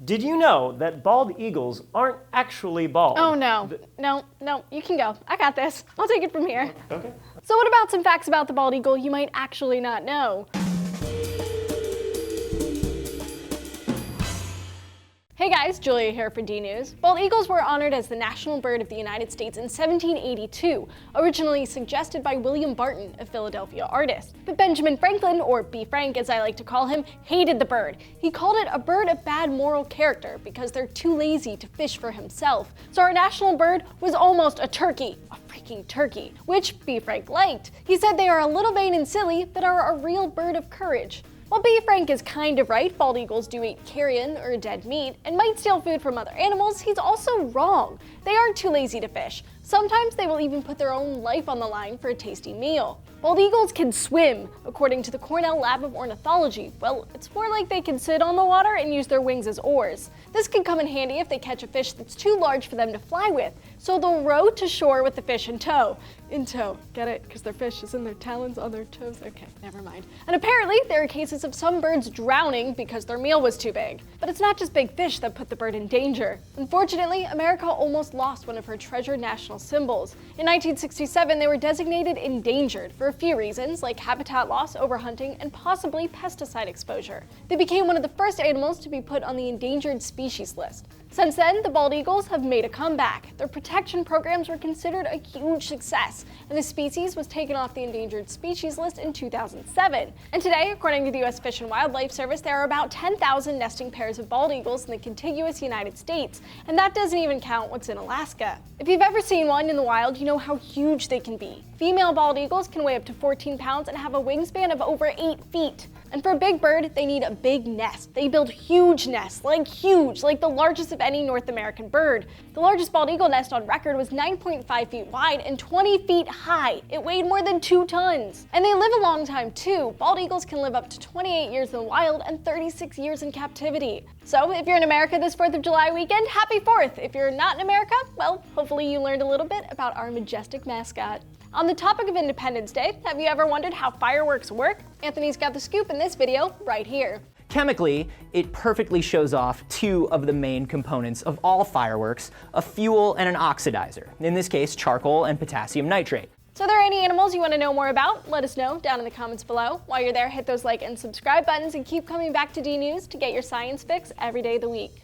Did you know that bald eagles aren't actually bald? Oh no, no, you can go. I got this. I'll take it from here. Okay. So what about some facts about the bald eagle you might actually not know? Hey guys, Julia here for D-News. Bald eagles were honored as the national bird of the United States in 1782, originally suggested by William Barton, a Philadelphia artist. But Benjamin Franklin, or B. Frank as I like to call him, hated the bird. He called it a bird of bad moral character because they're too lazy to fish for himself. So our national bird was almost a turkey, a freaking turkey, which B. Frank liked. He said they are a little vain and silly, but are a real bird of courage. While B. Frank is kind of right, bald eagles do eat carrion, or dead meat, and might steal food from other animals, he's also wrong. They aren't too lazy to fish. Sometimes they will even put their own life on the line for a tasty meal. Bald eagles can swim. According to the Cornell Lab of Ornithology, well, it's more like they can sit on the water and use their wings as oars. This can come in handy if they catch a fish that's too large for them to fly with, so they'll row to shore with the fish in tow. In tow, get it? Because their fish is in their talons on their toes? Okay, never mind. And apparently there are cases of some birds drowning because their meal was too big. But it's not just big fish that put the bird in danger. Unfortunately, America almost lost one of her treasured national symbols. In 1967, they were designated endangered for a few reasons, like habitat loss, overhunting, and possibly pesticide exposure. They became one of the first animals to be put on the endangered species list. Since then, the bald eagles have made a comeback. Their protection programs were considered a huge success, and the species was taken off the endangered species list in 2007. And today, according to the U.S. Fish and Wildlife Service, there are about 10,000 nesting pairs of bald eagles in the contiguous United States, and that doesn't even count what's in Alaska. If you've ever seen one in the wild, you know how huge they can be. Female bald eagles can weigh up to 14 pounds and have a wingspan of over 8 feet. And for a big bird, they need a big nest. They build huge nests, like the largest of any North American bird. The largest bald eagle nest on record was 9.5 feet wide and 20 feet high. It weighed more than 2 tons. And they live a long time too. Bald eagles can live up to 28 years in the wild and 36 years in captivity. So if you're in America this 4th of July weekend, happy 4th. If you're not in America, well, hopefully you learned a little bit about our majestic mascot. On the topic of Independence Day, have you ever wondered how fireworks work? Anthony's got the scoop in this video right here. Chemically, it perfectly shows off 2 of the main components of all fireworks, a fuel and an oxidizer, in this case charcoal and potassium nitrate. So are there any animals you want to know more about? Let us know down in the comments below. While you're there, hit those like and subscribe buttons and keep coming back to D-News to get your science fix every day of the week.